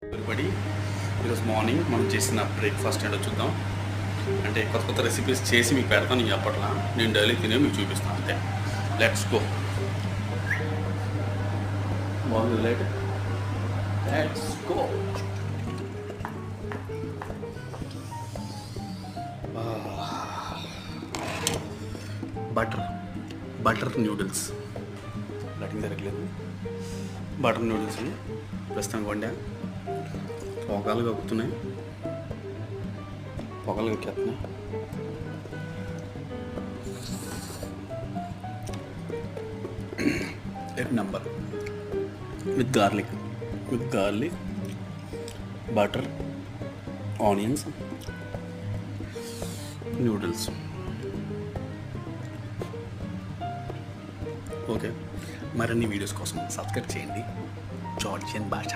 everybody, ఈరోజు morning మనం చేసిన బ్రేక్ఫాస్ట్ ఏంటో చూద్దాం. అంటే కొత్త కొత్త రెసిపీస్ చేసి మీకు పెడతాను. నేను చెప్పట్లా, నేను డైలీ తినే మీకు చూపిస్తాను అంతే. Let's go. Morning let's go. Butter noodles lighting జరగలేదు. బటర్ నూడిల్స్ ప్రస్తుతానికి వండా. పొగలు కక్కుతున్నాయి, పొగలు కక్కేస్తున్నాయి. Egg number with garlic butter onions noodles. Okay, మరిన్ని వీడియోస్ కోసం సబ్స్క్రైబ్ చేయండి. జార్జియన్ భాష.